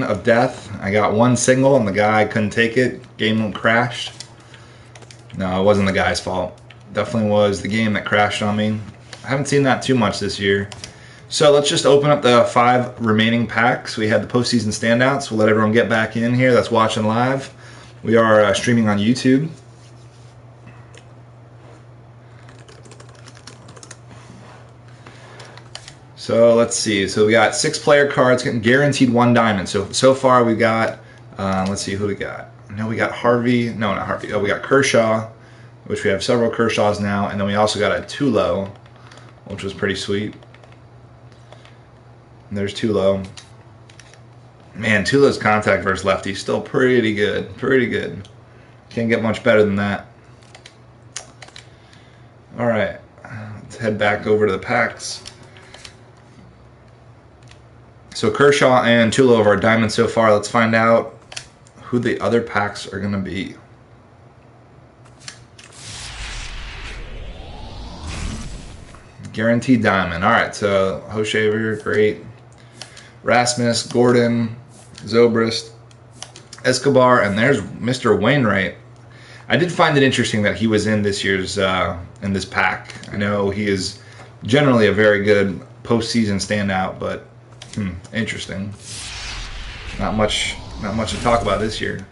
of death. I got one single and the guy couldn't take it. Game crashed. No, it wasn't the guy's fault. Definitely was the game that crashed on me. I haven't seen that too much this year. So let's just open up the 5 remaining packs. We had the postseason standouts. We'll let everyone get back in here that's watching live. We are streaming on YouTube. So let's see. So we got 6 player cards, getting guaranteed 1 diamond. So far we got, let's see who we got. No, we got Harvey. No, not Harvey. Oh, we got Kershaw, which we have several Kershaws now, and then we also got a Tulo, which was pretty sweet. And there's Tulo. Man, Tulo's contact versus lefty still pretty good. Pretty good. Can't get much better than that. All right, let's head back over to the packs. So Kershaw and Tulo of our diamonds so far. Let's find out who the other packs are going to be. Guaranteed diamond. All right, so Hoshaver, great. Rasmus, Gordon, Zobrist, Escobar, and there's Mr. Wainwright. I did find it interesting that he was in this year's in this pack. I know he is generally a very good postseason standout, but interesting. Not much to talk about this year.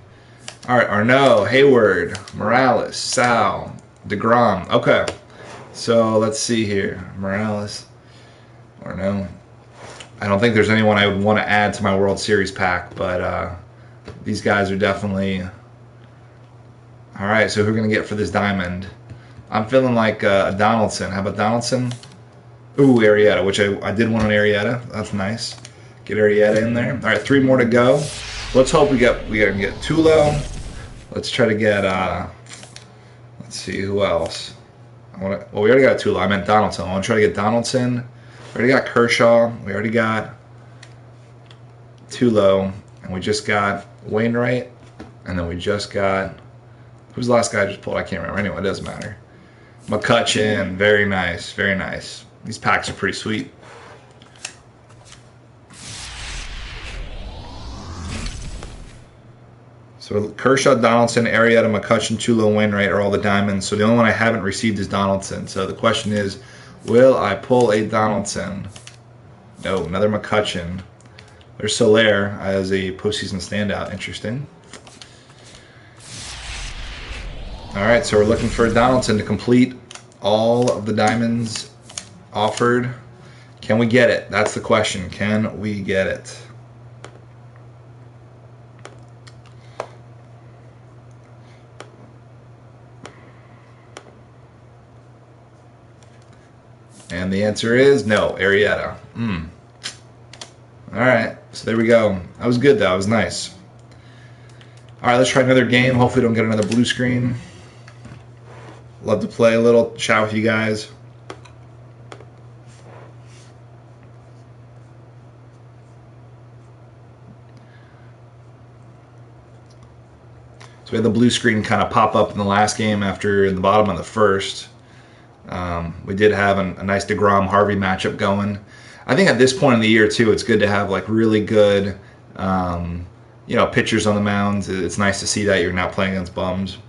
All right, Arnaud, Hayward, Morales, Sal, DeGrom. Okay, so let's see here. Morales, Arnaud. I don't think there's anyone I would want to add to my World Series pack, but these guys are definitely... All right, so who are we going to get for this diamond? I'm feeling like a Donaldson. How about Donaldson? Ooh, Arrieta, which I did want an Arrieta. That's nice. Get Arrieta in there. All right, 3 more to go. Let's hope we can get Tulo. Let's try to get, let's see, who else? Well, we already got Tulo. I meant Donaldson. I want to try to get Donaldson. We already got Kershaw. We already got Tulo. And we just got Wainwright. And then we just got... Who's the last guy I just pulled? I can't remember. Anyway, it doesn't matter. McCutchen. Very nice. Very nice. These packs are pretty sweet. So Kershaw, Donaldson, Arrieta, McCutchen, Tulo, Wainwright are all the diamonds. So the only one I haven't received is Donaldson. So the question is, will I pull a Donaldson? No, another McCutchen. There's Soler as a postseason standout. Interesting. All right, so we're looking for a Donaldson to complete all of the diamonds offered. Can we get it? That's the question. Can we get it? And the answer is no, Arrieta. All right, so there we go. That was good, though. That was nice. All right, let's try another game. Hopefully don't get another blue screen. Love to play a little, chat with you guys. So we had the blue screen kind of pop up in the last game after the bottom of the first. We did have a nice DeGrom Harvey matchup going. I think at this point in the year too, it's good to have like really good, pitchers on the mounds. It's nice to see that you're not playing against bums.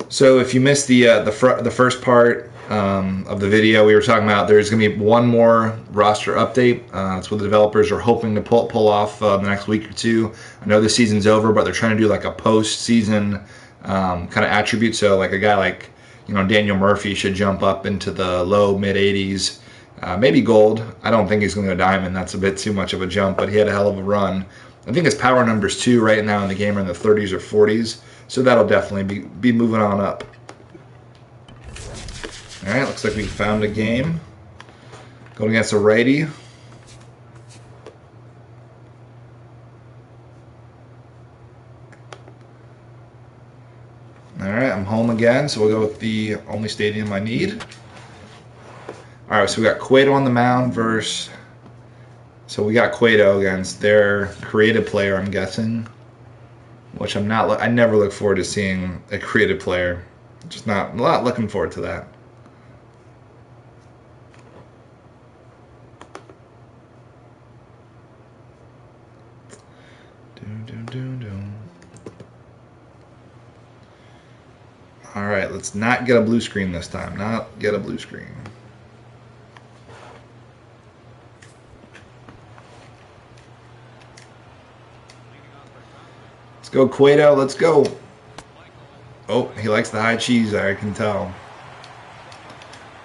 So if you missed the first part of the video, we were talking about there's going to be one more roster update. That's what the developers are hoping to pull off the next week or two. I know the season's over, but they're trying to do like a post-season kind of attribute. So like a guy like Daniel Murphy should jump up into the low mid 80s, maybe gold. I don't think he's going to go diamond. That's a bit too much of a jump, but he had a hell of a run. I think his power numbers too right now in the game are in the 30s or 40s. So that'll definitely be moving on up. All right, looks like we found a game. Going against a righty. All right, I'm home again, so we'll go with the only stadium I need. All right, so we got Cueto on the mound versus... So we got Cueto against their creative player, I'm guessing. Which I'm not. I never look forward to seeing a creative player. Just not looking forward to that. All right, let's not get a blue screen this time. Not get a blue screen. Let's go, Cueto. Let's go. Oh, he likes the high cheese there, I can tell.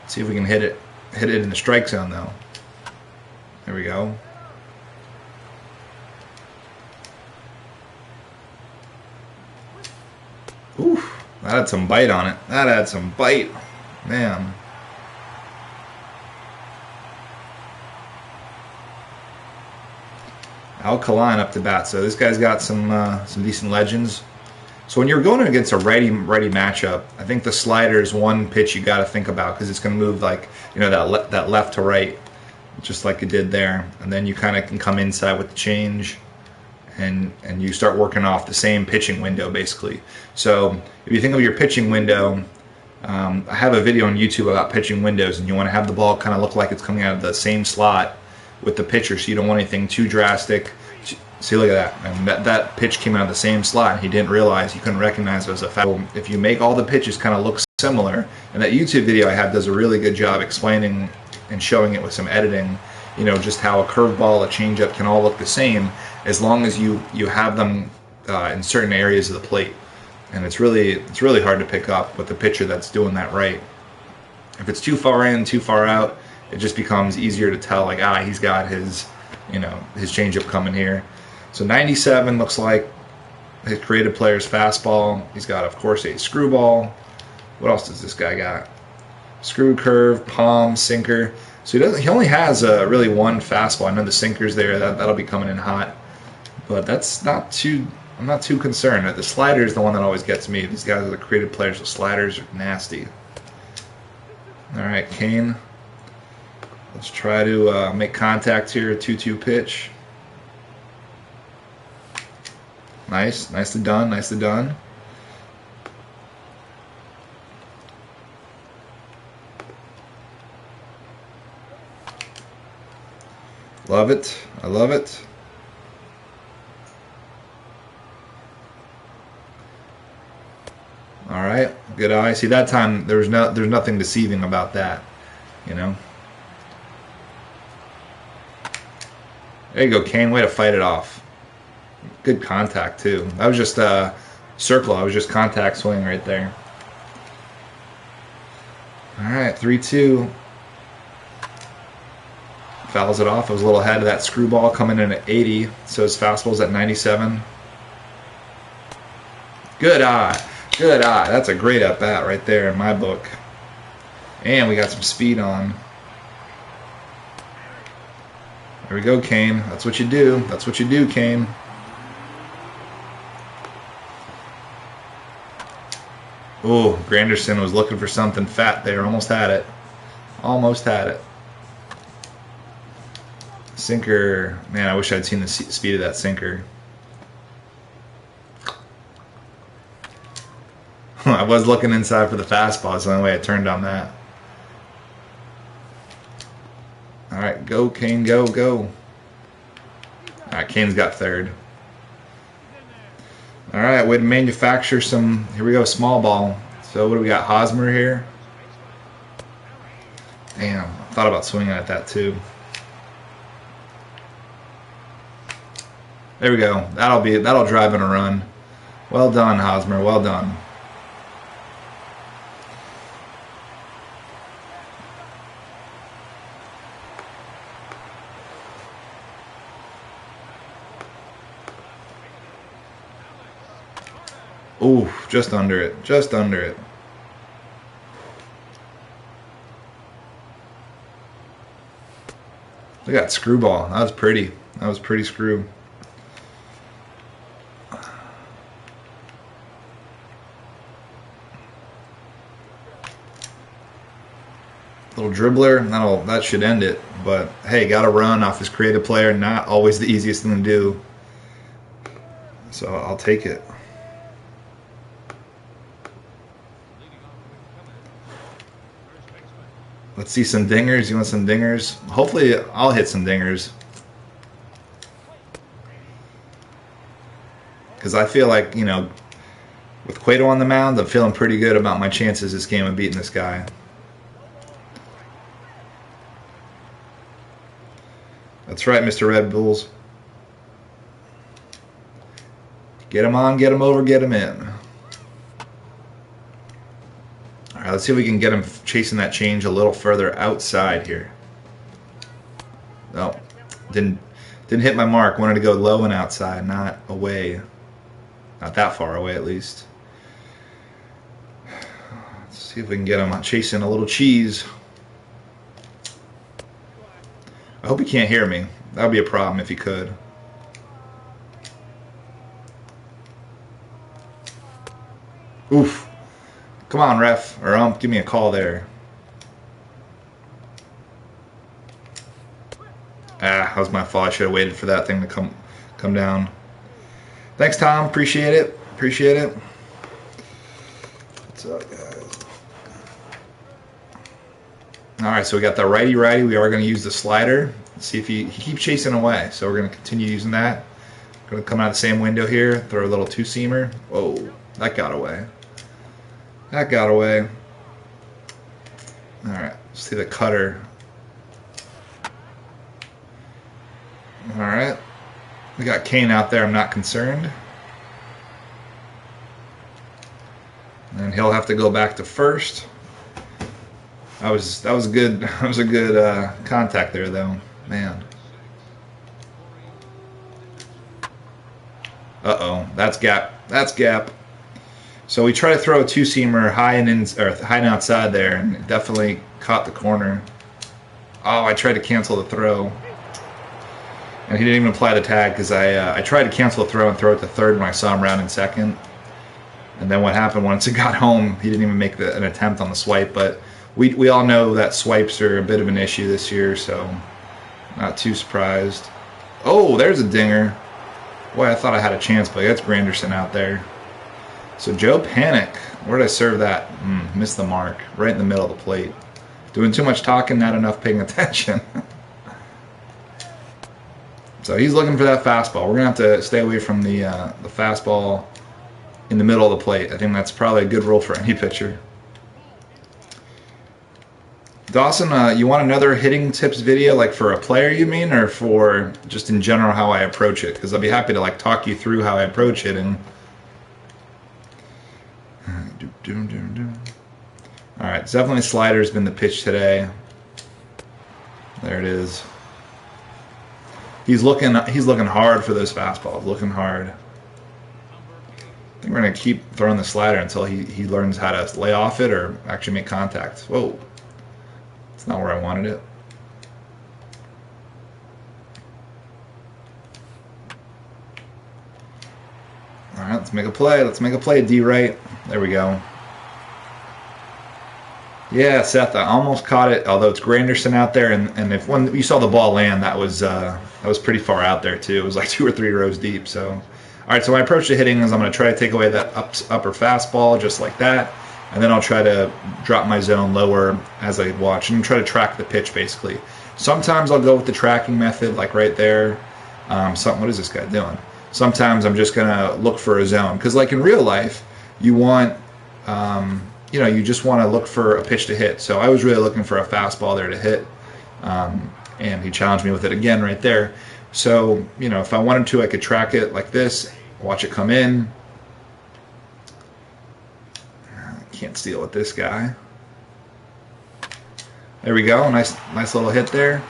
Let's see if we can hit it. Hit it in the strike zone, though. There we go. Oof. That had some bite on it. That had some bite. Man. Alkaline up to bat. So this guy's got some decent legends. So when you're going against a righty matchup, I think the slider is one pitch you got to think about because it's going to move like, you know, that left to right, just like it did there. And then you kind of can come inside with the change, and you start working off the same pitching window basically. So if you think of your pitching window, I have a video on YouTube about pitching windows, and you want to have the ball kind of look like it's coming out of the same slot with the pitcher, so you don't want anything too drastic. See, look at that. And that pitch came out of the same slot, and he didn't realize, he couldn't recognize it as a foul. If you make all the pitches kind of look similar, and that YouTube video I have does a really good job explaining and showing it with some editing, you know, just how a curveball, a changeup can all look the same as long as you have them in certain areas of the plate. And it's really hard to pick up with the pitcher that's doing that right. If it's too far in, too far out, it just becomes easier to tell, like, he's got his, you know, his changeup coming here. So 97 looks like his creative player's fastball. He's got, of course, a screwball. What else does this guy got? Screw, curve, palm, sinker. So he only has really one fastball. I know the sinker's there. That'll be coming in hot. But that's not too. I'm not too concerned. The slider is the one that always gets me. These guys are the creative players. The sliders are nasty. All right, Kane. Let's try to make contact here. 2-2 pitch. Nice. Nicely done. Nicely done. Love it. I love it. All right. Good eye. See, that time there's nothing deceiving about that, you know. There you go, Kane. Way to fight it off. Good contact, too. That was just a circle. I was just contact swing right there. All right, 3-2. Fouls it off. I was a little ahead of that screwball coming in at 80. So his fastball's at 97. Good eye. Good eye. That's a great at-bat right there in my book. And we got some speed on. There we go, Kane. That's what you do. That's what you do, Kane. Oh, Granderson was looking for something fat there. Almost had it. Almost had it. Sinker. Man, I wish I'd seen the speed of that sinker. I was looking inside for the fastball. It's the only way I turned on that. All right, go, Kane, go, go. All right, Kane's got third. All right, way to manufacture some. Here we go, small ball. So what do we got? Hosmer here. Damn, I thought about swinging at that too. There we go. That'll drive in a run. Well done, Hosmer. Well done. Ooh, just under it. Just under it. Look at that screwball. That was pretty. That was pretty screw. Little dribbler. That should end it. But hey, got a run off his creative player. Not always the easiest thing to do. So I'll take it. Let's see some dingers. You want some dingers? Hopefully I'll hit some dingers. Because I feel like, you know, With Cueto on the mound, I'm feeling pretty good about my chances this game of beating this guy. That's right, Mr. Red Bulls. Get him on, get him over, get him in. All right, let's see if we can get him chasing that change a little further outside here. No, didn't hit my mark. Wanted to go low and outside, not away. Not that far away, at least. Let's see if we can get him chasing a little cheese. I hope he can't hear me. That would be a problem if he could. Oof. Come on, ref. Or give me a call there. Ah, that was my fault. I should have waited for that thing to come down. Thanks, Tom. Appreciate it. Appreciate it. What's up, guys? All right, so we got the righty-righty. We are going to use the slider. Let's see if he keeps chasing away. So we're going to continue using that. Going to come out of the same window here. Throw a little two-seamer. Whoa, that got away. That got away. All right, let's see the cutter. All right, we got Kane out there. I'm not concerned. And he'll have to go back to first. That was good. That was a good contact there, though. Man. Uh-oh, that's gap. That's gap. So we try to throw a two-seamer high and outside there, and it definitely caught the corner. Oh, I tried to cancel the throw. And he didn't even apply the tag because I tried to cancel the throw and throw it to third when I saw him round in second. And then what happened once it got home, he didn't even make an attempt on the swipe. But we all know that swipes are a bit of an issue this year, so not too surprised. Oh, there's a dinger. Boy, I thought I had a chance, but that's Granderson out there. So Joe Panic, where did I serve that? Missed the mark, right in the middle of the plate. Doing too much talking, not enough paying attention. So he's looking for that fastball. We're going to have to stay away from the fastball in the middle of the plate. I think that's probably a good rule for any pitcher. Dawson, you want another hitting tips video, like for a player you mean, or for just in general how I approach it? Because I'll be happy to like talk you through how I approach it. And all right, definitely slider's been the pitch today. There it is. He's looking hard for those fastballs. Looking hard. I think we're gonna keep throwing the slider until he learns how to lay off it or actually make contact. Whoa, it's not where I wanted it. All right, let's make a play. Let's make a play. D right. There we go. Yeah, Seth, I almost caught it. Although it's Granderson out there, and if when you saw the ball land, that was pretty far out there too. It was like 2 or 3 rows deep. So, all right. So my approach to hitting is I'm going to try to take away that upper fastball just like that, and then I'll try to drop my zone lower as I watch and try to track the pitch basically. Sometimes I'll go with the tracking method, like right there. What is this guy doing? Sometimes I'm just going to look for a zone because, like in real life, you want. You just want to look for a pitch to hit. So I was really looking for a fastball there to hit, and he challenged me with it again right there. So, if I wanted to, I could track it like this, watch it come in. Can't steal with this guy. There we go, nice little hit there.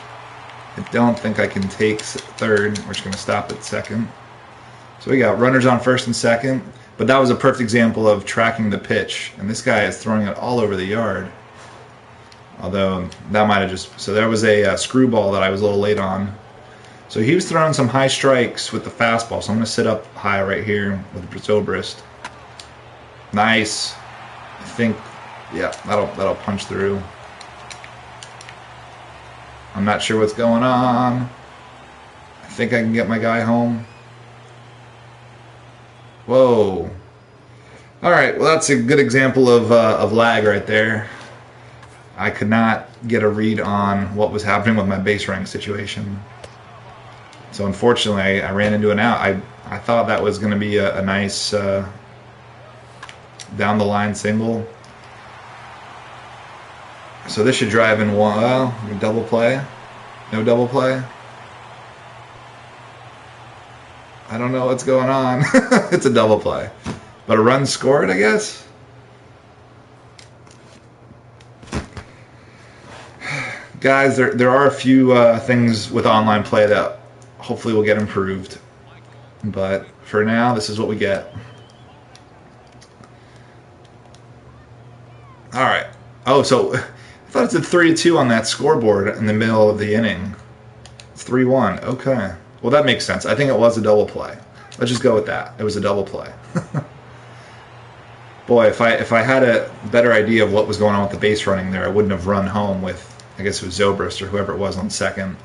I don't think I can take third. We're just going to stop at second. So we got runners on first and second. But that was a perfect example of tracking the pitch. And this guy is throwing it all over the yard. Although that might have just... So there was a screwball that I was a little late on. So he was throwing some high strikes with the fastball. So I'm going to sit up high right here with Zobrist. Nice. I think, yeah, that'll punch through. I'm not sure what's going on. I think I can get my guy home. Whoa. All right, well, that's a good example of lag right there. I could not get a read on what was happening with my base running situation. So unfortunately, I ran into an out. I thought that was going to be a nice down the line single. So this should drive in one. Well, double play. No double play. I don't know what's going on. It's a double play. But a run scored, I guess? Guys, there are a few things with online play that hopefully will get improved. But for now, this is what we get. Alright. Oh, so I thought it said 3-2 on that scoreboard in the middle of the inning. It's 3-1. Okay. Well, that makes sense. I think it was a double play. Let's just go with that. It was a double play. Boy, if I had a better idea of what was going on with the base running there, I wouldn't have run home with, I guess it was Zobrist or whoever it was on second.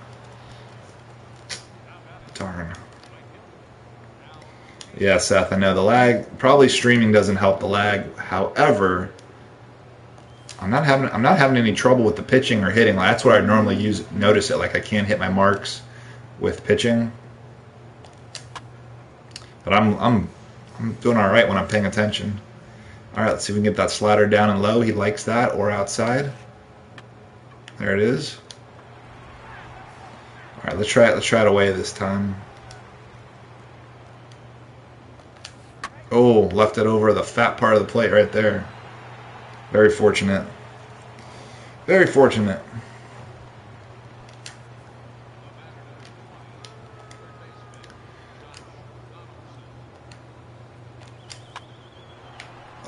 Darn. Yeah, Seth, I know the lag. Probably streaming doesn't help the lag. However, I'm not having any trouble with the pitching or hitting. That's what I normally notice it. Like I can't hit my marks with pitching. But I'm doing all right when I'm paying attention. All right, let's see if we can get that slider down and low. He likes that, or outside. There it is. All right, let's try it away this time. Oh, left it over the fat part of the plate right there. Very fortunate. Very fortunate.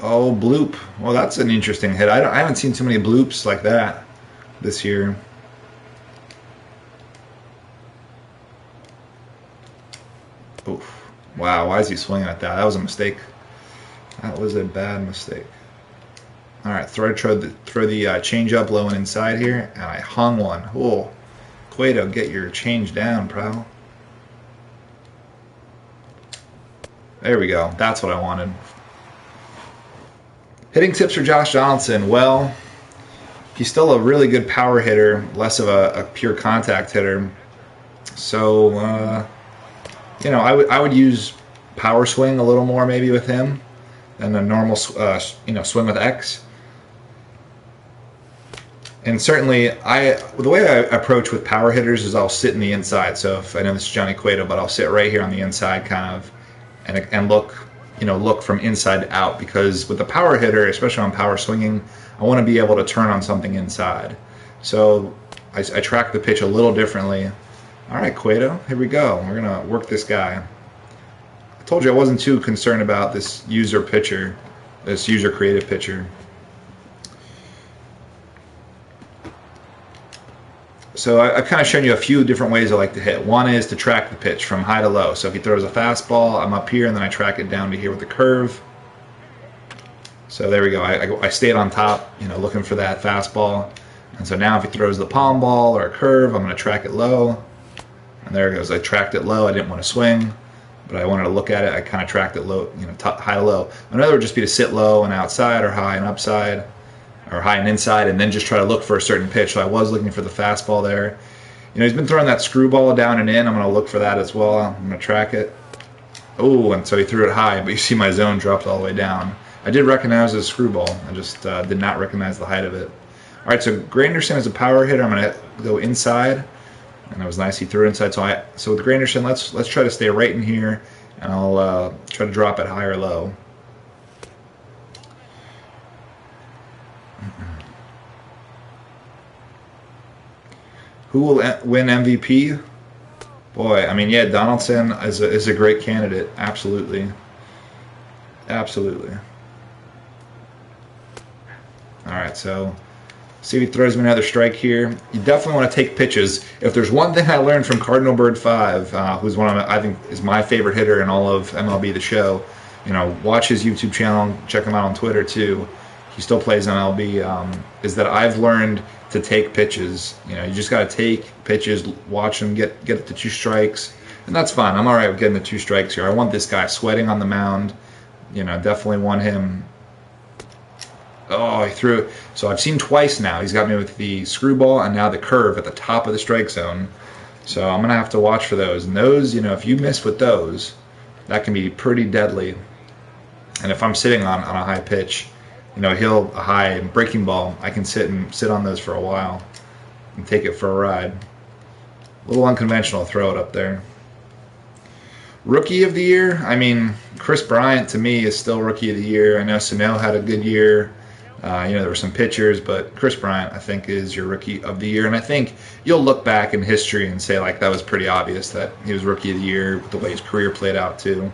Oh, bloop. Well, that's an interesting hit. I haven't seen too many bloops like that this year. Oof. Wow, why is he swinging at that? That was a mistake. That was a bad mistake. All right, throw the change up low and inside here, and I hung one. Oh, Cueto, get your change down, pal. There we go. That's what I wanted. Hitting tips for Josh Donaldson. Well, he's still a really good power hitter, less of a pure contact hitter. So, you know, I would use power swing a little more maybe with him than a normal, you know, swing with X. And certainly, the way I approach with power hitters is I'll sit in the inside. So if I know this is Johnny Cueto, but I'll sit right here on the inside, kind of, and look, you know, look from inside out. Because with the power hitter, especially on power swinging, I want to be able to turn on something inside. So I track the pitch a little differently. All right, Cueto, here we go. We're gonna work this guy. I told you I wasn't too concerned about this user pitcher, this user created pitcher. So I've kind of shown you a few different ways I like to hit. One is to track the pitch from high to low. So if he throws a fastball, I'm up here, and then I track it down to here with the curve. So there we go. I stayed on top, you know, looking for that fastball. And so now if he throws the palm ball or a curve, I'm going to track it low. And there it goes. I tracked it low. I didn't want to swing, but I wanted to look at it. I kind of tracked it low, you know, high to low. Another would just be to sit low and outside, or high and upside, or high and inside, and then just try to look for a certain pitch. So I was looking for the fastball there. You know, he's been throwing that screwball down and in. I'm going to look for that as well. I'm going to track it. Oh, and so he threw it high, but you see my zone dropped all the way down. I did recognize it as a screwball. I just did not recognize the height of it. All right, so Granderson is a power hitter. I'm going to go inside, and it was nice he threw it inside. So with Granderson, let's try to stay right in here, and I'll try to drop it high or low. Who will win MVP? Boy, I mean, yeah, Donaldson is a great candidate. Absolutely. Absolutely. All right, so see if he throws me another strike here. You definitely want to take pitches. If there's one thing I learned from Cardinal Bird 5, who's one of I think is my favorite hitter in all of MLB the Show, you know, watch his YouTube channel, check him out on Twitter too. He still plays MLB. Is that I've learned to take pitches. You know, you just got to take pitches, watch him get the 2 strikes, and that's fine. I'm all right with getting the 2 strikes here. I want this guy sweating on the mound. You know, definitely want him. Oh, he threw it. So I've seen twice now. He's got me with the screwball and now the curve at the top of the strike zone. So I'm going to have to watch for those. And those, you know, if you miss with those, that can be pretty deadly. And if I'm sitting on a high pitch, you know, a high breaking ball, I can sit on those for a while and take it for a ride. A little unconventional, throw it up there. Rookie of the year, I mean, Chris Bryant to me is still Rookie of the year. I know Sano had a good year. You know, there were some pitchers, but Chris Bryant, I think, is your Rookie of the year. And I think you'll look back in history and say, like, that was pretty obvious that he was Rookie of the year with the way his career played out, too.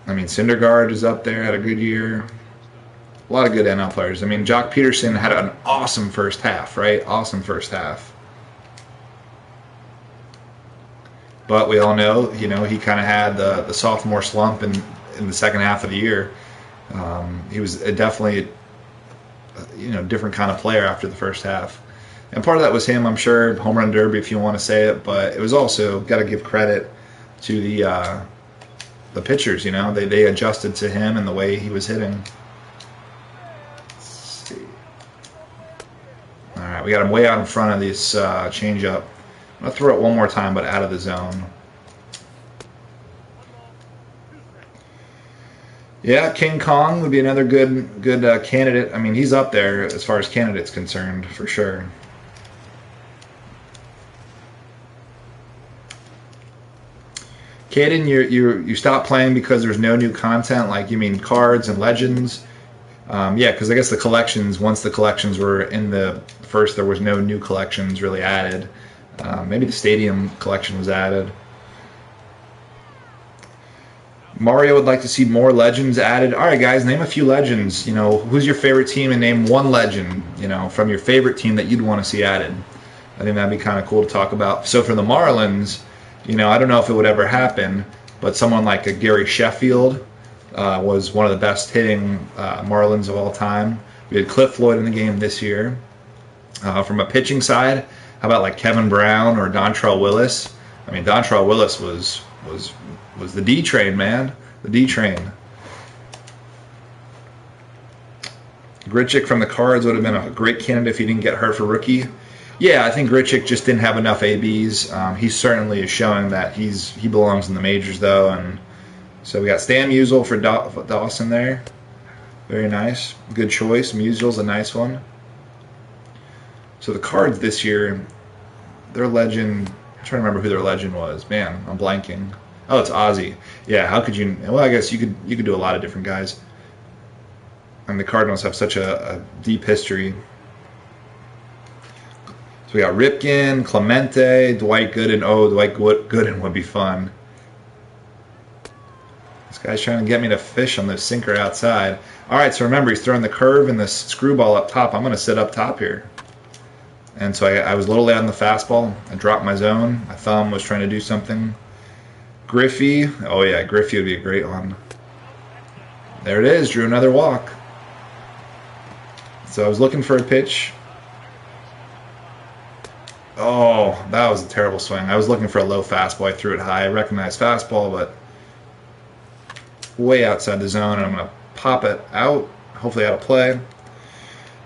I mean, Syndergaard is up there, had a good year. A lot of good NL players. I mean, Jock Peterson had an awesome first half, right? Awesome first half. But we all know, you know, he kind of had the sophomore slump in the second half of the year. He was definitely, you know, different kind of player after the first half. And part of that was him, I'm sure, home run derby if you want to say it. But it was also, got to give credit to the pitchers, you know. They adjusted to him and the way he was hitting. Let's see. All right, we got him way out in front of this changeup. I'm going to throw it one more time, but out of the zone. Yeah, King Kong would be another good candidate. I mean, he's up there as far as candidates concerned, for sure. Caden, you stopped playing because there's no new content, like you mean cards and legends? Yeah, because I guess the collections, once the collections were in the first, there was no new collections really added. Maybe the stadium collection was added. Mario would like to see more legends added. All right, guys, name a few legends. You know, who's your favorite team, and name one legend, you know, from your favorite team that you'd want to see added. I think that'd be kind of cool to talk about. So for the Marlins, you know, I don't know if it would ever happen, but someone like a Gary Sheffield was one of the best hitting Marlins of all time. We had Cliff Floyd in the game this year. From a pitching side, how about like Kevin Brown or Dontrell Willis? I mean, Dontrell Willis was the D train, man. The D train. Grichuk from the Cards would have been a great candidate if he didn't get hurt for rookie. Yeah, I think Grichuk just didn't have enough ABs. He certainly is showing that he belongs in the majors, though. And so we got Stan Musial for Dawson there. Very nice. Good choice. Musial's a nice one. So the Cards this year, their legend, I'm trying to remember who their legend was. Man, I'm blanking. Oh, it's Ozzy. Yeah, how could you? Well, I guess you could do a lot of different guys. And the Cardinals have such a deep history. So we got Ripken, Clemente, Dwight Gooden. Oh, Dwight Gooden would be fun. This guy's trying to get me to fish on the sinker outside. All right, so remember, he's throwing the curve and the screwball up top. I'm going to sit up top here. And so I was a little late on the fastball. I dropped my zone. My thumb was trying to do something. Griffey. Oh, yeah, Griffey would be a great one. There it is. Drew another walk. So I was looking for a pitch. Oh, that was a terrible swing. I was looking for a low fastball. I threw it high. I recognized fastball, but way outside the zone. And I'm going to pop it out, hopefully out of play.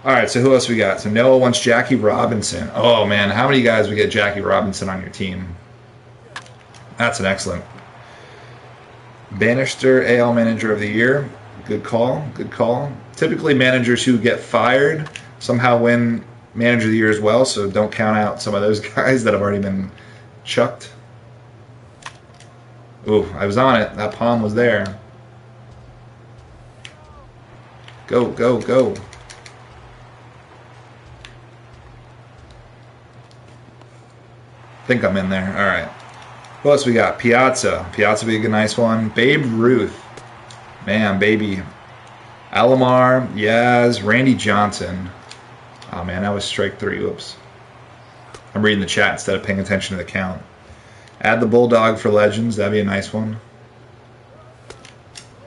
All right, so who else we got? So Noah wants Jackie Robinson. Oh, man, how many guys would get Jackie Robinson on your team? That's an excellent. Bannister, AL Manager of the Year. Good call, good call. Typically, managers who get fired somehow win Manager of the Year as well, so don't count out some of those guys that have already been chucked. Ooh, I was on it. That palm was there. Go, go, go. I think I'm in there. All right. What else we got? Piazza. Piazza would be a good, nice one. Babe Ruth. Man, baby. Alomar. Yaz. Randy Johnson. Oh, man, that was strike 3. Whoops. I'm reading the chat instead of paying attention to the count. Add the Bulldog for Legends. That'd be a nice one.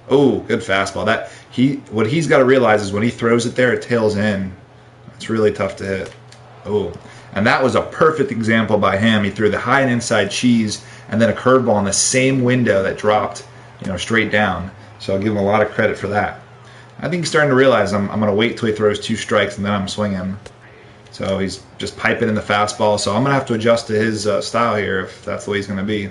Oh, good fastball. What he's got to realize is when he throws it there, it tails in. It's really tough to hit. Oh, and that was a perfect example by him. He threw the high and inside cheese and then a curveball in the same window that dropped, straight down. So I'll give him a lot of credit for that. I think he's starting to realize I'm going to wait till he throws 2 strikes and then I'm swinging. So he's just piping in the fastball. So I'm going to have to adjust to his style here if that's the way he's going to be.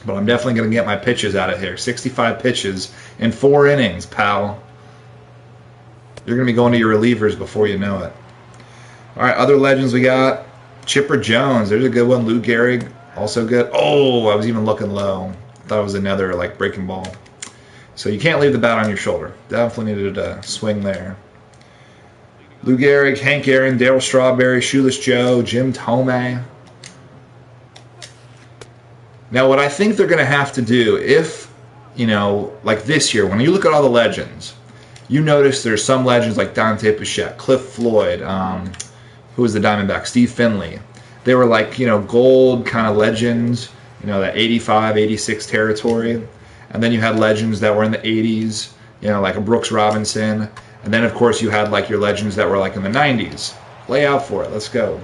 But I'm definitely going to get my pitches out of here. 65 pitches in 4 innings, pal. You're going to be going to your relievers before you know it. All right, other legends we got. Chipper Jones. There's a good one. Lou Gehrig, also good. Oh, I was even looking low. Thought it was another like breaking ball. So you can't leave the bat on your shoulder. Definitely needed a swing there. Lou Gehrig, Hank Aaron, Darryl Strawberry, Shoeless Joe, Jim Thome. Now, what I think they're going to have to do, if, you know, like this year, when you look at all the legends, you notice there's some legends like Dante Bichette, Cliff Floyd, who was the Diamondback, Steve Finley. They were like, you know, gold kind of legends, you know, that 85, 86 territory. And then you had legends that were in the 80s, you know, like a Brooks Robinson. And then, of course, you had like your legends that were like in the 90s. Lay out for it. Let's go.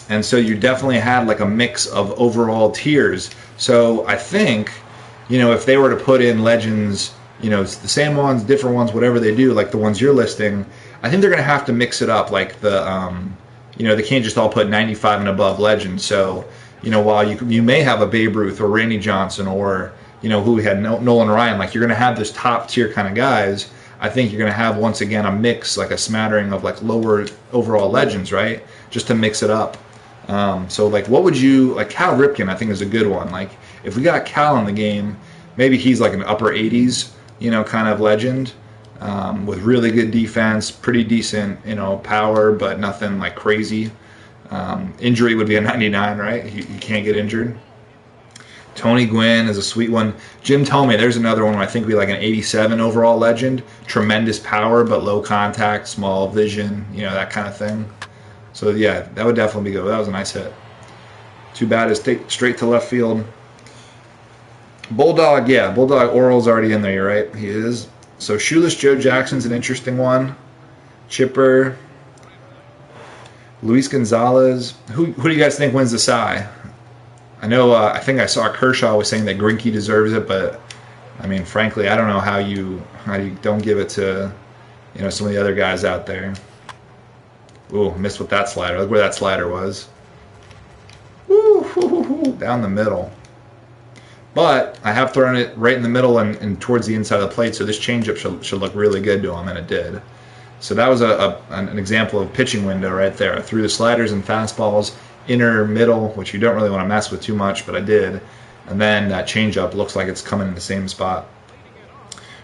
And so you definitely had like a mix of overall tiers. So I think, you know, if they were to put in legends, you know, the same ones, different ones, whatever they do, like the ones you're listing, I think they're going to have to mix it up. Like the, you know, they can't just all put 95 and above legends. So, you know, while you may have a Babe Ruth or Randy Johnson or, you know, who we had Nolan Ryan, like you're going to have this top tier kind of guys. I think you're going to have, once again, a mix, like a smattering of like lower overall legends, right? Just to mix it up. So like what would you, like Cal Ripken I think is a good one. Like if we got Cal in the game, maybe he's like an upper 80s, you know, kind of legend, with really good defense, pretty decent, you know, power, but nothing like crazy. Injury would be a 99, right? He can't get injured. Tony Gwynn is a sweet one. Jim Thome, there's another one I think would be like an 87 overall legend. Tremendous power, but low contact, small vision, you know, that kind of thing. So yeah, that would definitely be good. That was a nice hit. Too bad it's straight to left field. Bulldog, yeah, Bulldog Oral's already in there, you're right. He is. So Shoeless Joe Jackson's an interesting one. Chipper. Luis Gonzalez. Who do you guys think wins the Cy? I know, I think I saw Kershaw was saying that Greinke deserves it, but I mean, frankly, I don't know how you don't give it to, you know, some of the other guys out there. Ooh, missed with that slider. Look where that slider was. Woo, down the middle. But I have thrown it right in the middle and towards the inside of the plate, so this changeup should look really good to him, and it did. So that was an example of pitching window right there. I threw the sliders and fastballs inner middle, which you don't really want to mess with too much, but I did. And then that changeup looks like it's coming in the same spot.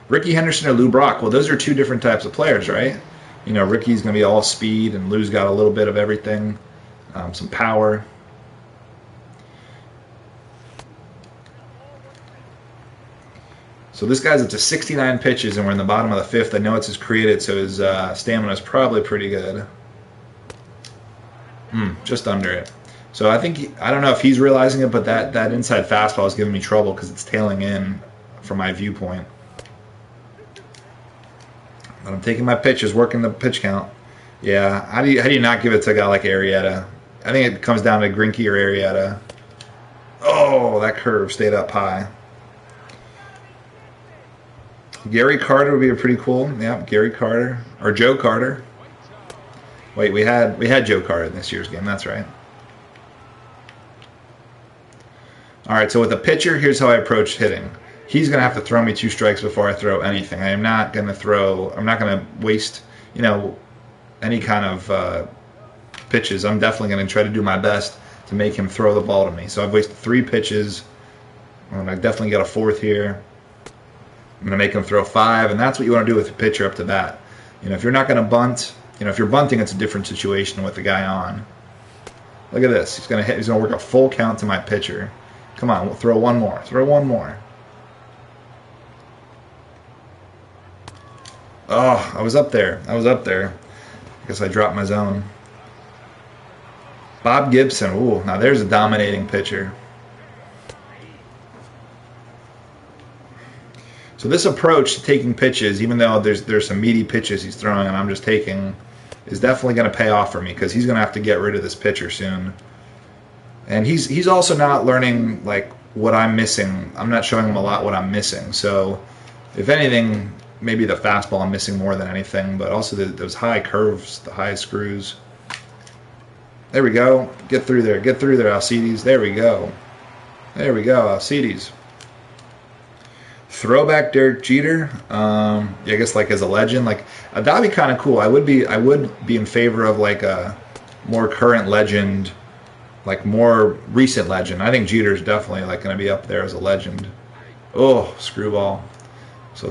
Ricky Henderson or Lou Brock? Well, those are two different types of players, right? You know, Ricky's going to be all speed, and Lou's got a little bit of everything, some power. So this guy's up to 69 pitches, and we're in the bottom of the fifth. I know it's his created, so his stamina is probably pretty good. Just under it. So I think, I don't know if he's realizing it, but that inside fastball is giving me trouble because it's tailing in from my viewpoint. But I'm taking my pitches, working the pitch count. Yeah, how do you not give it to a guy like Arrieta? I think it comes down to Greinke or Arrieta. Oh, that curve stayed up high. Gary Carter would be a pretty cool. Yeah, Gary Carter or Joe Carter. Wait, we had Joe Carter in this year's game. That's right. All right, so with a pitcher, here's how I approach hitting. He's going to have to throw me 2 strikes before I throw anything. I'm not going to waste, you know, any kind of pitches. I'm definitely going to try to do my best to make him throw the ball to me. So I've wasted 3 pitches. I'm going to definitely get a 4th here. I'm going to make him throw 5, and that's what you want to do with a pitcher up to bat. You know, if you're not going to bunt, you know, if you're bunting, it's a different situation with the guy on. Look at this. He's going to work a full count to my pitcher. Come on, we'll throw one more. Throw one more. Oh, I was up there. I guess I dropped my zone. Bob Gibson. Ooh, now there's a dominating pitcher. So this approach to taking pitches, even though there's some meaty pitches he's throwing and I'm just taking, is definitely going to pay off for me because he's going to have to get rid of this pitcher soon. And he's also not learning like what I'm missing. I'm not showing him a lot what I'm missing. So if anything, maybe the fastball I'm missing more than anything, but also those high curves, the high screws. There we go. Get through there, Alcides. There we go. There we go. Alcides. Throwback Derek Jeter. I guess like as a legend, like that'd be kind of cool. I would be in favor of like a more current legend, like more recent legend. I think Jeter's definitely like going to be up there as a legend. Oh, screwball. So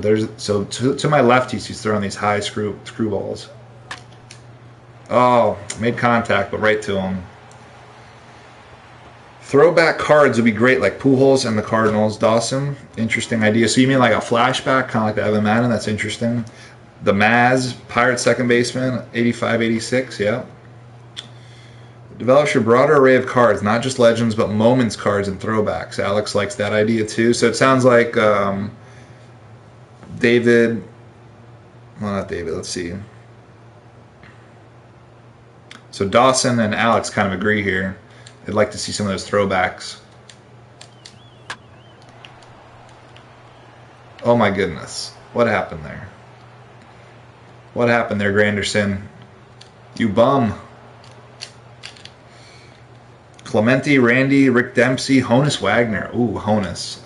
to my left, he's throwing these high screwballs. Oh, made contact, but right to him. Throwback cards would be great, like Pujols and the Cardinals. Dawson, interesting idea. So you mean like a flashback, kind of like the Evan Madden? That's interesting. The Maz, Pirates second baseman, 85, 86, yeah. Develops your broader array of cards, not just legends, but moments cards and throwbacks. Alex likes that idea too. So it sounds like David, well, not David, let's see. So Dawson and Alex kind of agree here. They'd like to see some of those throwbacks. Oh my goodness. What happened there? What happened there, Granderson? You bum. Clemente, Randy, Rick Dempsey, Honus Wagner. Ooh, Honus.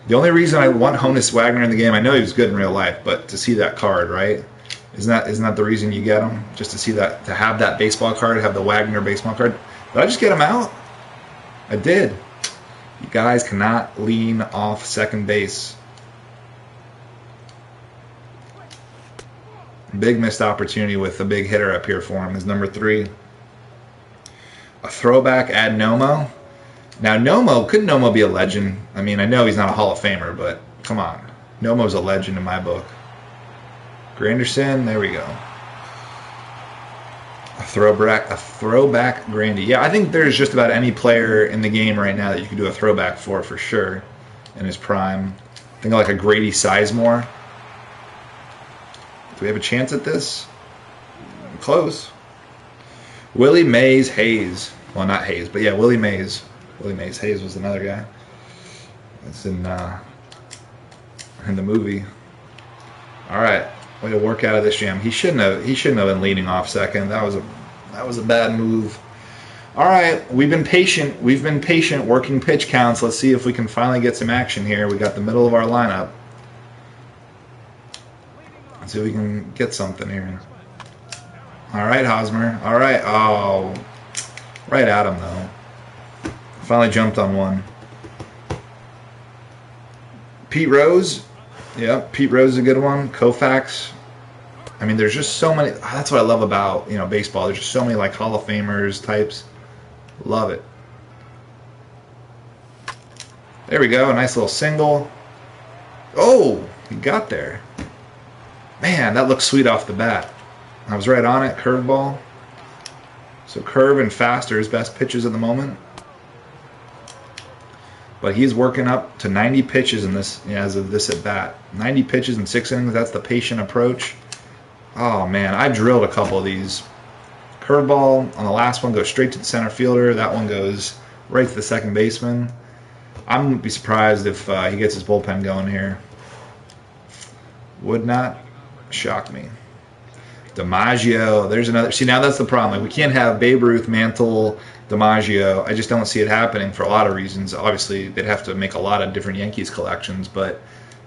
The only reason I want Honus Wagner in the game, I know he was good in real life, but to see that card, right? Isn't that the reason you get him? Just to see that, to have that baseball card, have the Wagner baseball card. Did I just get him out? I did. You guys cannot lean off second base. Big missed opportunity with the big hitter up here for him is number 3. A throwback, add Nomo. Now couldn't Nomo be a legend? I mean, I know he's not a Hall of Famer, but come on. Nomo's a legend in my book. Granderson, there we go. A throwback Grandy. Yeah, I think there's just about any player in the game right now that you could do a throwback for sure in his prime. Think of like a Grady Sizemore. Do we have a chance at this? Close. Willie Mays Hayes. Well, not Hayes, but yeah, Willie Mays. Willie Mays Hayes was another guy. That's in the movie. All right. Way to work out of this jam. He shouldn't have been leading off second. That was a bad move. All right, we've been patient working pitch counts. Let's see if we can finally get some action here. We got the middle of our lineup. Let's see if we can get something here. All right, Hosmer. All right. Oh, right at him though. Finally jumped on one. Pete Rose. Yeah, Pete Rose is a good one. Koufax. I mean, there's just so many. That's what I love about baseball. There's just so many like Hall of Famers types. Love it. There we go. A nice little single. Oh, he got there. Man, that looks sweet off the bat. I was right on it. Curveball. So curve and fast are his best pitches at the moment. But he's working up to 90 pitches in this as of this at bat. 90 pitches in 6 innings. That's the patient approach. Oh man, I drilled a couple of these. Curveball on the last one goes straight to the center fielder. That one goes right to the second baseman. I wouldn't be surprised if he gets his bullpen going here. Would not shock me. DiMaggio, there's another. See, now that's the problem. Like, we can't have Babe Ruth, Mantle, DiMaggio. I just don't see it happening for a lot of reasons. Obviously, they'd have to make a lot of different Yankees collections, but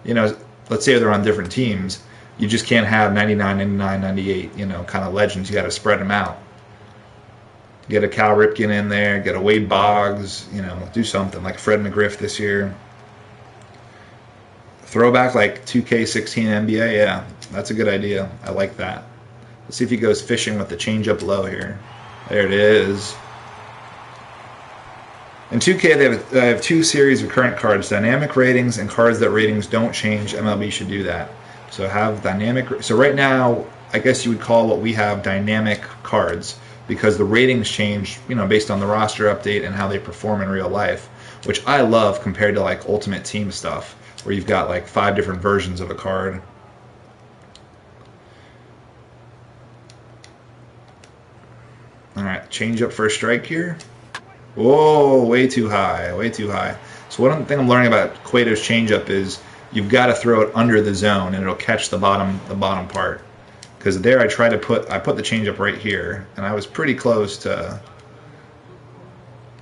let's say they're on different teams. You just can't have 99, 99, 98, kind of legends. You got to spread them out. Get a Cal Ripken in there, get a Wade Boggs, do something like Fred McGriff this year. Throwback like 2K16 NBA, yeah, that's a good idea. I like that. Let's see if he goes fishing with the changeup low here. There it is. In 2K, they have 2 series of current cards, dynamic ratings and cards that ratings don't change. MLB should do that. So have dynamic. So right now, I guess you would call what we have dynamic cards because the ratings change, based on the roster update and how they perform in real life, which I love compared to like Ultimate Team stuff where you've got like 5 different versions of a card. All right, change up for a strike here. Whoa, way too high, way too high. So one thing I'm learning about Cueto's changeup is you've got to throw it under the zone and it'll catch the bottom part. Because there I put the changeup right here, and I was pretty close to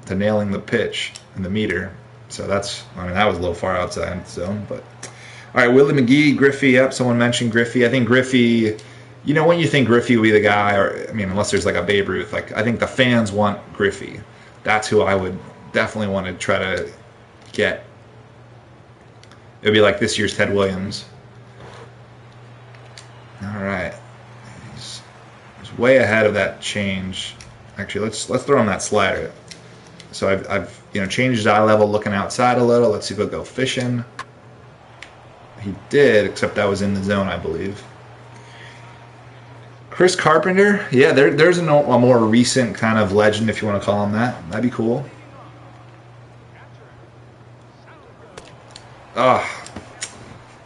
nailing the pitch and the meter. So that's, I mean, that was a little far outside the zone. But all right, Willie McGee, Griffey. Yep, someone mentioned Griffey. I think Griffey. You know, when you think Griffey will be the guy, or I mean, unless there's like a Babe Ruth, like I think the fans want Griffey. That's who I would definitely want to try to get. It would be like this year's Ted Williams. All right, he's way ahead of that change. Actually, let's throw him that slider. So I've changed his eye level, looking outside a little. Let's see if he'll go fishing. He did, except that was in the zone, I believe. Chris Carpenter, yeah, there's a more recent kind of legend, if you want to call him that. That'd be cool.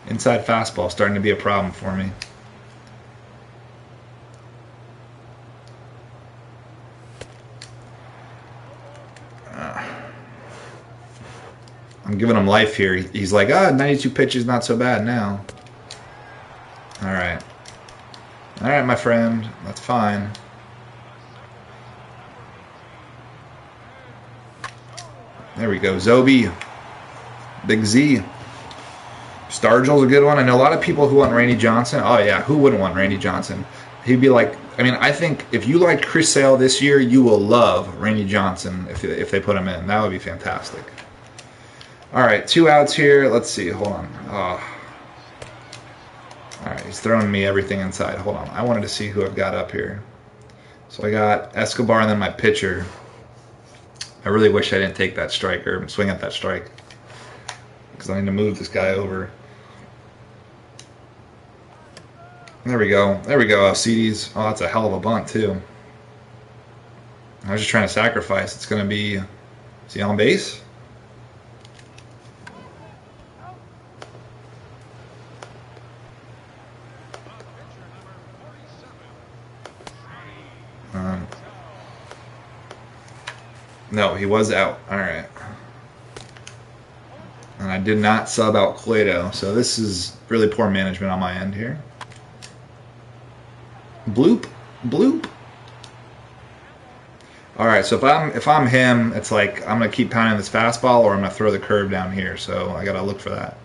Inside fastball starting to be a problem for me. I'm giving him life here. He's like, 92 pitches, not so bad now. All right. All right, my friend. That's fine. There we go. Zobi. Big Z. Stargell's a good one. I know a lot of people who want Randy Johnson. Oh, yeah. Who wouldn't want Randy Johnson? He'd be like, I mean, I think if you liked Chris Sale this year, you will love Randy Johnson if they put him in. That would be fantastic. All right, 2 outs here. Let's see. Hold on. All right, he's throwing me everything inside. Hold on. I wanted to see who I've got up here. So I got Escobar and then my pitcher. I really wish I didn't take that strike or swing at that strike because I need to move this guy over. There we go. There we go. Alcides. Oh, that's a hell of a bunt, too. I was just trying to sacrifice. It's going to be... Is he on base? No, he was out. All right. And I did not sub out Cueto, so this is really poor management on my end here. Bloop, bloop. All right, so if I'm him, it's like I'm gonna keep pounding this fastball, or I'm gonna throw the curve down here. So I gotta look for that.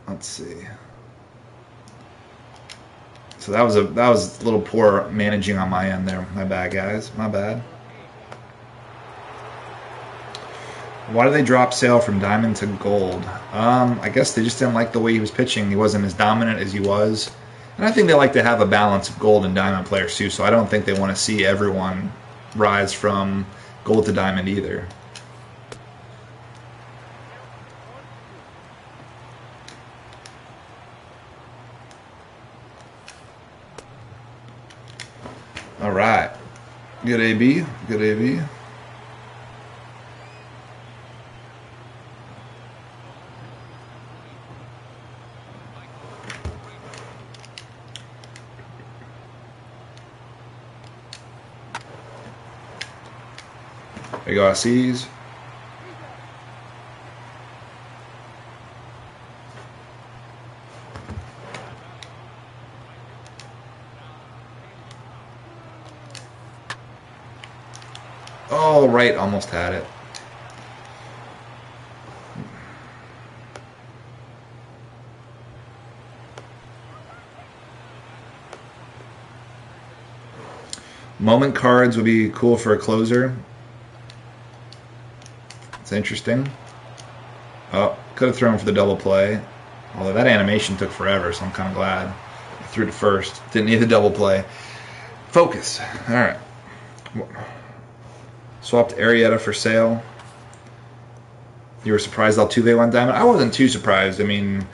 Let's see. So that was a little poor managing on my end there. My bad, guys. My bad. Why did they drop Sale from diamond to gold? I guess they just didn't like the way he was pitching. He wasn't as dominant as he was. And I think they like to have a balance of gold and diamond players too, so I don't think they want to see everyone rise from gold to diamond either. All right. Good AB. Good AB. There you go, Alcides. Oh, right, almost had it. Moment cards would be cool for a closer. It's interesting. Oh, could have thrown for the double play. Although that animation took forever, so I'm kind of glad I threw to first. Didn't need the double play. Focus. All right. Swapped Arrieta for Sale. You were surprised Altuve went diamond? I wasn't too surprised. I mean,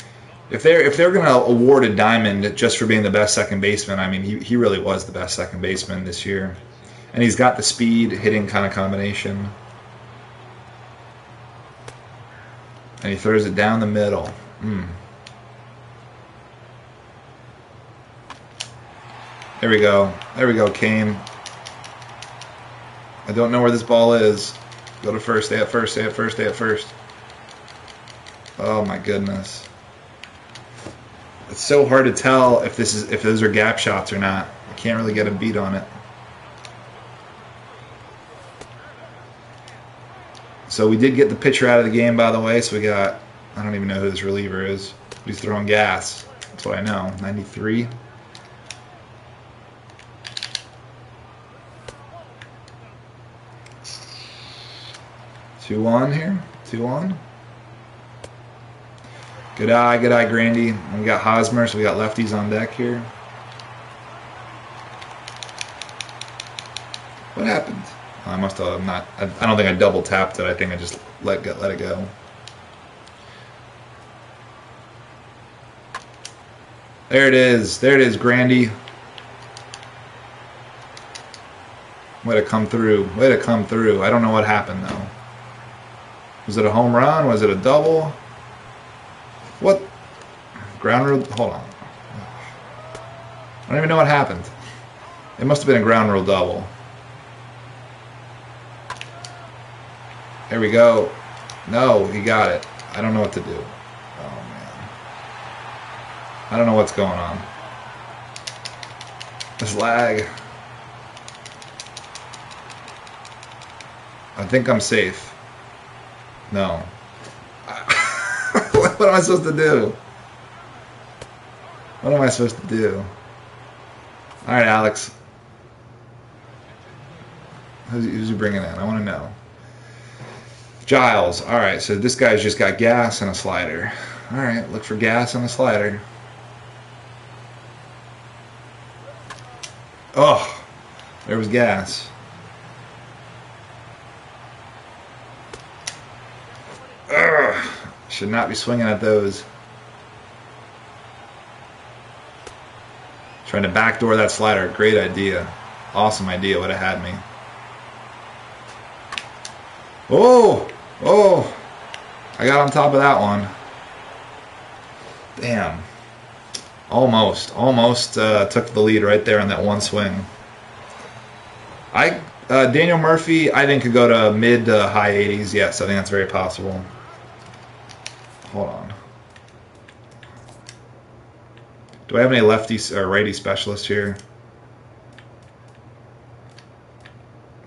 if they're going to award a diamond just for being the best second baseman, I mean, he really was the best second baseman this year. And he's got the speed, hitting kind of combination. And he throws it down the middle. There we go. There we go, Kane. I don't know where this ball is. Go to first. Stay at first. Stay at first. Stay at first. Oh my goodness. It's so hard to tell if those are gap shots or not. I can't really get a beat on it. So we did get the pitcher out of the game, by the way. So we got, I don't even know who this reliever is. He's throwing gas. That's what I know. 93. Two on here. 2-1. Good eye, Grandy. And we got Hosmer, so we got lefties on deck here. What happened? I must have not. I don't think I double tapped it. I think I just let it go. There it is. There it is, Grandy. Way to come through. Way to come through. I don't know what happened though. Was it a home run? Was it a double? What? Ground rule? Hold on. I don't even know what happened. It must have been a ground rule double. There we go. No, he got it. I don't know what to do. Oh, man. I don't know what's going on. This lag. I think I'm safe. No. What am I supposed to do? What am I supposed to do? Alright, Alex. Who's he bringing in? I want to know. Giles. Alright, so this guy's just got gas and a slider. Alright, look for gas and a slider. Oh, there was gas. Ugh, should not be swinging at those. Trying to backdoor that slider. Great idea. Awesome idea. Would have had me. Oh! Oh! I got on top of that one. Damn. Almost took the lead right there on that one swing. Daniel Murphy, I think could go to mid to high 80s. Yes, I think that's very possible. Hold on. Do I have any lefty or righty specialists here?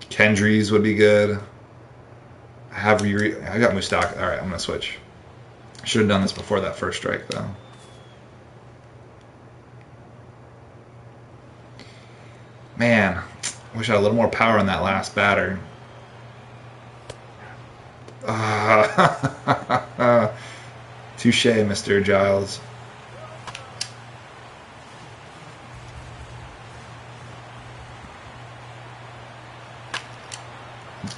Kendrys would be good. I got Mustak. All right, I'm gonna switch. I should have done this before that first strike, though. Man, I wish I had a little more power on that last batter. Touche, Mr. Giles.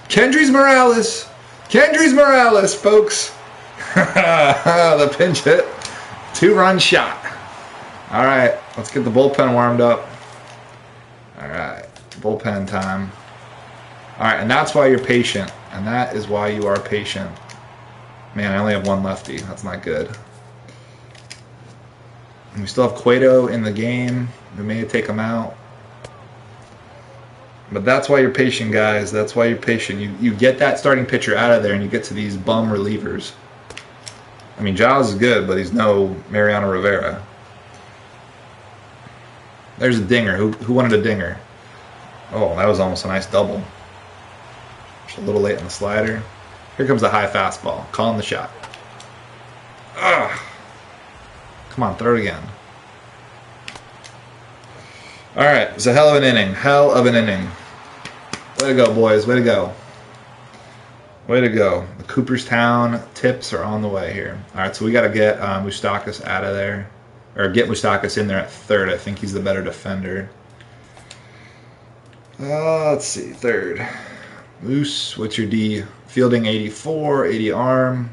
Kendrys Morales. Kendrys Morales, folks. The pinch hit. 2-run shot. All right, let's get the bullpen warmed up. All right, bullpen time. All right, and that's why you're patient. And that is why you are patient. Man, I only have one lefty. That's not good. And we still have Cueto in the game. We may take him out. But that's why you're patient, guys. That's why you're patient. You get that starting pitcher out of there, and you get to these bum relievers. I mean, Giles is good, but he's no Mariano Rivera. There's a dinger. Who wanted a dinger? Oh, that was almost a nice double. Just a little late on the slider. Here comes the high fastball. Calling the shot. Ugh. Come on, throw it again. All right, it's a hell of an inning. Hell of an inning. Way to go, boys. Way to go. Way to go. The Cooperstown tips are on the way here. All right, so we got to get Moustakas out of there. Or get Moustakas in there at third. I think he's the better defender. Let's see. Third. Moose, what's your D? Fielding 84, 80 arm.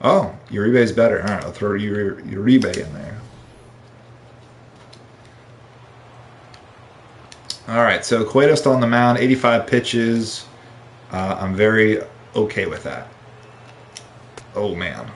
Oh, Uribe's better. All right, I'll throw Uribe in there. All right, so Cueto's still on the mound, 85 pitches. I'm very okay with that. Oh, man.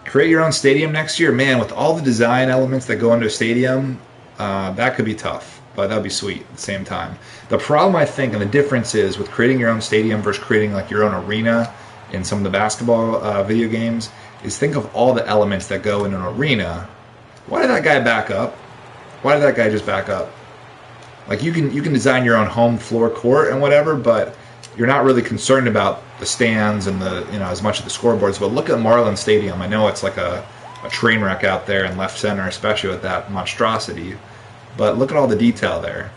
Create your own stadium next year. Man, with all the design elements that go into a stadium, that could be tough, but that would be sweet at the same time. The problem, I think, and the difference is with creating your own stadium versus creating like your own arena in some of the basketball video games, is think of all the elements that go in an arena. Why did that guy back up? Why did that guy just back up? Like you can design your own home floor court and whatever, but you're not really concerned about the stands and the as much of the scoreboards. But look at Marlins Stadium. I know it's like a train wreck out there in left center, especially with that monstrosity. But look at all the detail there.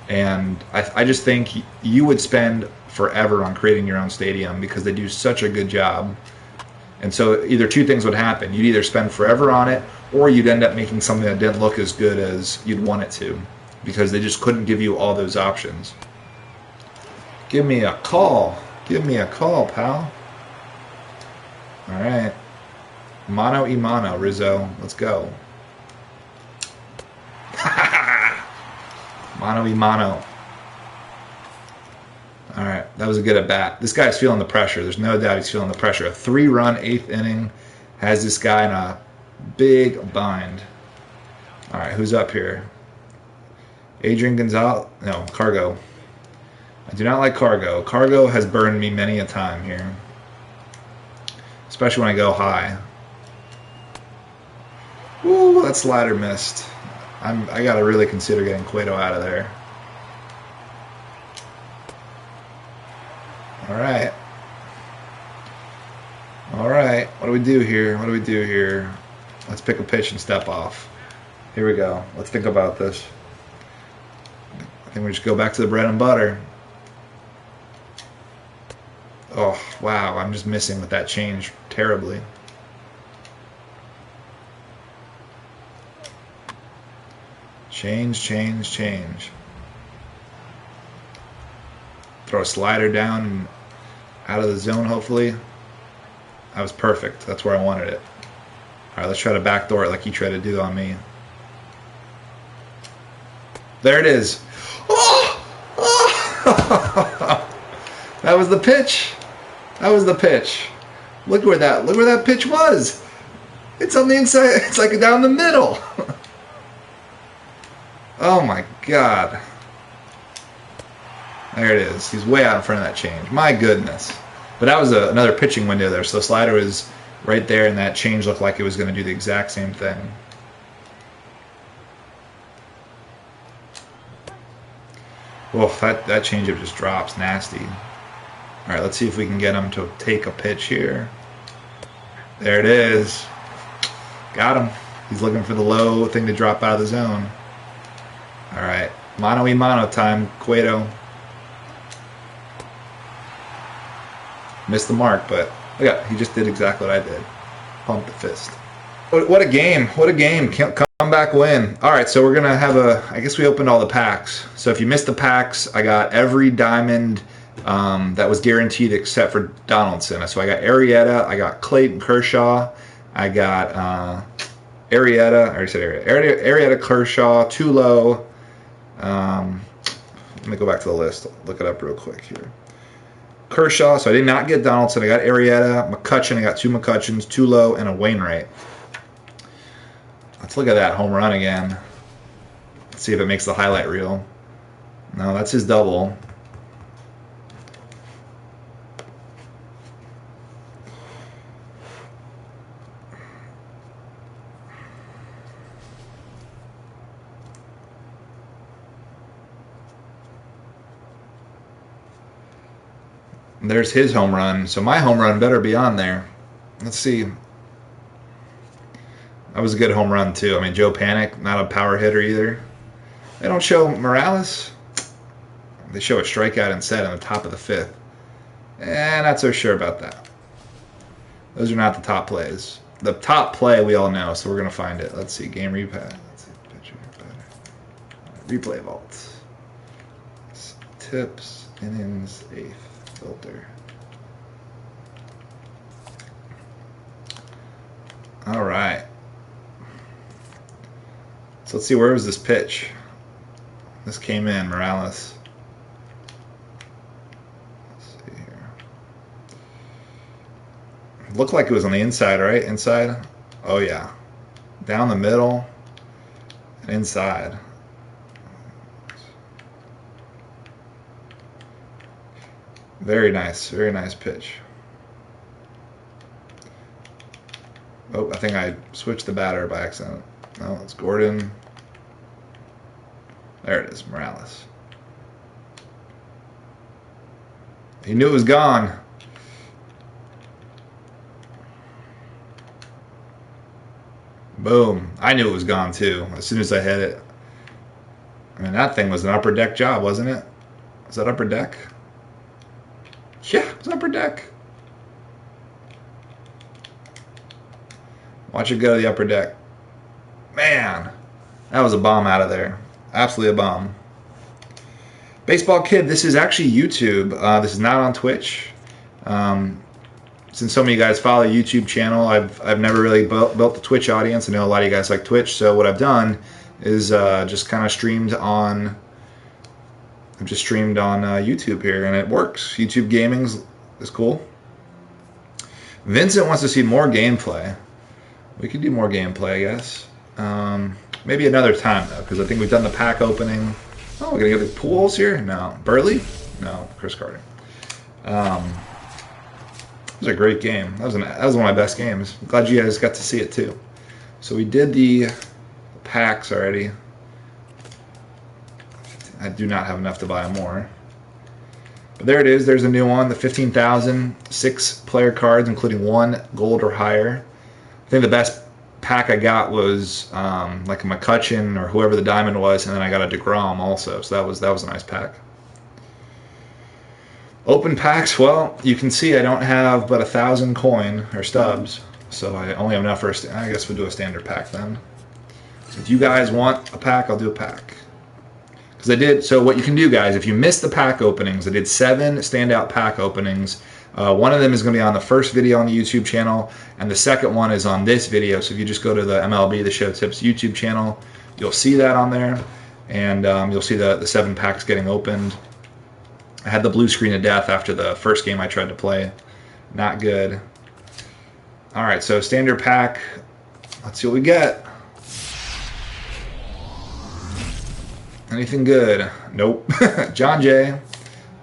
And I just think you would spend forever on creating your own stadium because they do such a good job. And so either two things would happen. You'd either spend forever on it, or you'd end up making something that didn't look as good as you'd want it to, because they just couldn't give you all those options. Give me a call. Give me a call, pal. All right. Mano y mano, Rizzo. Let's go. Mano y mano. All right, that was a good at bat. This guy's feeling the pressure. There's no doubt he's feeling the pressure. A 3-run 8th inning has this guy in a big bind. All right, who's up here? Adrian Gonzalez. No, Cargo. I do not like Cargo. Cargo has burned me many a time here, especially when I go high. Ooh, that slider missed. I got to really consider getting Cueto out of there. All right. All right. What do we do here? What do we do here? Let's pick a pitch and step off. Here we go. Let's think about this. I think we just go back to the bread and butter. Oh, wow. I'm just missing with that change terribly. Change, change, change. Throw a slider down and out of the zone, hopefully. That was perfect. That's where I wanted it. All right, let's try to backdoor it like he tried to do on me. There it is. Oh! Oh! That was the pitch. That was the pitch. Look where that pitch was. It's on the inside. It's like down the middle. Oh my God. There it is. He's way out in front of that change. My goodness. But that was another pitching window there. So the slider was right there, and that change looked like it was going to do the exact same thing. Oh, that changeup just drops nasty. All right, let's see if we can get him to take a pitch here. There it is. Got him. He's looking for the low thing to drop out of the zone. All right, mano y mano time, Cueto. Missed the mark, but look at, he just did exactly what I did. Pumped the fist. What a game. What a game. Come back win. All right, so we're going to have I guess we opened all the packs. So if you missed the packs, I got every diamond that was guaranteed except for Donaldson. So I got Arrieta, I got Clayton Kershaw, I got Arrieta, I already said Arrieta, Kershaw, Tulo. Let me go back to the list. Look it up real quick here. Kershaw, so I did not get Donaldson. I got Arrieta, McCutchen. I got 2 McCutchens, Tulo, and a Wainwright. Let's look at that home run again. Let's see if it makes the highlight reel. No, that's his double. There's his home run, so my home run better be on there. Let's see. That was a good home run, too. I mean, Joe Panic, not a power hitter either. They don't show Morales. They show a strikeout instead on the top of the 5th. Not so sure about that. Those are not the top plays. The top play we all know, so we're going to find it. Let's see. Game replay. Let's see. Picture. Replay vault. Tips. Innings. 8th. Filter. All right. So let's see, where was this pitch? This came in, Morales. Let's see here. It looked like it was on the inside, right? Inside? Oh, yeah. Down the middle and inside. Very nice pitch. Oh, I think I switched the batter by accident. No, it's Gordon. There it is, Morales. He knew it was gone. Boom. I knew it was gone too as soon as I hit it. I mean, that thing was an upper deck job, wasn't it? Was that upper deck? Yeah, it was upper deck. Watch it go to the upper deck. Man, that was a bomb out of there. Absolutely a bomb. Baseball Kid, this is actually YouTube. This is not on Twitch. Since so many guys follow the YouTube channel, I've never really built the Twitch audience. I know a lot of you guys like Twitch, so what I've done is just kind of streamed on. I've just streamed on YouTube here, and it works. YouTube gaming is cool. Vincent wants to see more gameplay. We could do more gameplay, I guess. Maybe another time though, because I think we've done the pack opening. Oh, we're gonna get the pools here. No, Burley. No, Chris Carter. It was a great game. That was one of my best games. I'm glad you guys got to see it too. So we did the packs already. I do not have enough to buy more. But there it is. There's a new one. The 15,000, 6 player cards, including 1 gold or higher. I think the best pack I got was like a McCutcheon or whoever the diamond was, and then I got a DeGrom also. So that was a nice pack. Open packs, well, you can see I don't have but 1,000 coin or stubs, so I only have enough for I guess we'll do a standard pack then. So if you guys want a pack, I'll do a pack. Because I did, so what you can do, guys, if you missed the pack openings, I did 7 standout pack openings. One of them is going to be on the first video on the YouTube channel, and the second one is on this video. So if you just go to the MLB the Show Tips YouTube channel, you'll see that on there, and you'll see the 7 packs getting opened. I had the blue screen of death after the first game I tried to play. Not good. All right, so standard pack. Let's see what we get. Anything good? Nope. John Jay,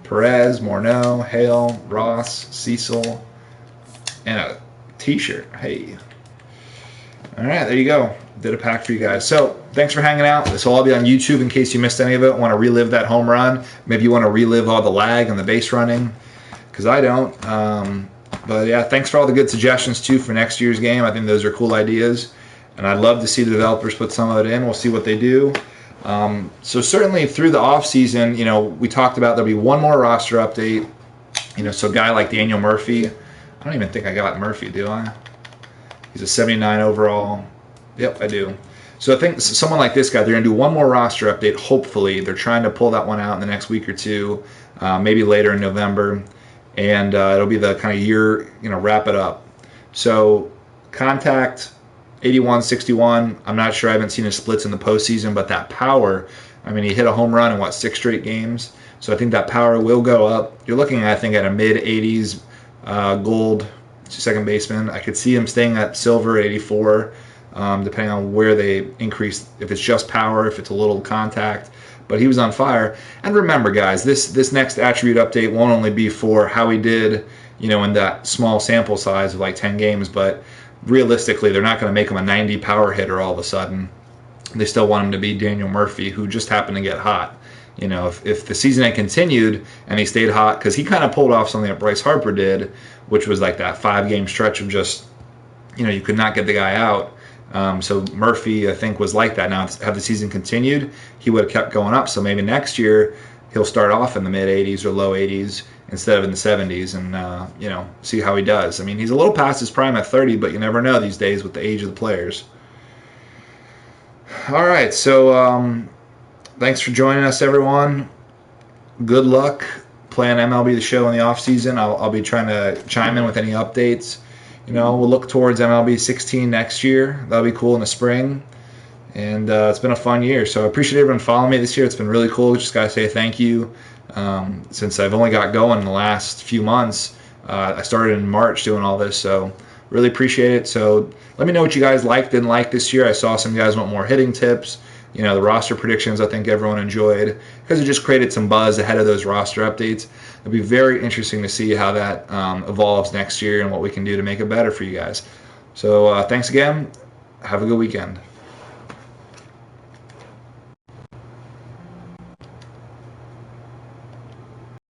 Perez, Morneau, Hale, Ross, Cecil, and a t-shirt. Hey. All right, there you go. Did a pack for you guys. So thanks for hanging out. This will all be on YouTube in case you missed any of it. Want to relive that home run? Maybe you want to relive all the lag and the base running, because I don't. But yeah, thanks for all the good suggestions too for next year's game. I think those are cool ideas, and I'd love to see the developers put some of it in. We'll see what they do. So certainly through the off season, you know, we talked about there'll be one more roster update. You know, so a guy like Daniel Murphy. I don't even think I got Murphy, do I? He's a 79 overall. Yep, I do. So I think someone like this guy, they're going to do one more roster update, hopefully. They're trying to pull that one out in the next week or two, maybe later in November. And it'll be the kind of year, you know, wrap it up. So contact 81, 61. I'm not sure. I haven't seen his splits in the postseason, but that power, I mean, he hit a home run in, what, 6 straight games? So I think that power will go up. You're looking, I think, at a mid-80s gold second baseman. I could see him staying at silver at 84. Depending on where they increase, if it's just power, if it's a little contact. But he was on fire. And remember, guys, this next attribute update won't only be for how he did, you know, in that small sample size of like 10 games, but realistically, they're not going to make him a 90 power hitter all of a sudden. They still want him to be Daniel Murphy, who just happened to get hot. You know, if the season had continued and he stayed hot, because he kind of pulled off something that Bryce Harper did, which was like that 5-game stretch of just, you know, you could not get the guy out. So Murphy, I think, was like that. Now, had the season continued, he would have kept going up. So maybe next year he'll start off in the mid-80s or low 80s instead of in the 70s, and you know, see how he does. I mean, he's a little past his prime at 30, but you never know these days with the age of the players. All right, so thanks for joining us, everyone. Good luck playing MLB the Show in the off season. I'll be trying to chime in with any updates. You know, we'll look towards MLB 16 next year. That'll be cool in the spring. And it's been a fun year. So I appreciate everyone following me this year. It's been really cool. Just got to say thank you. Since I've only got going in the last few months, I started in March doing all this. So really appreciate it. So let me know what you guys liked, didn't like this year. I saw some guys want more hitting tips. You know, the roster predictions I think everyone enjoyed because it just created some buzz ahead of those roster updates. It'll be very interesting to see how that evolves next year and what we can do to make it better for you guys. So thanks again. Have a good weekend.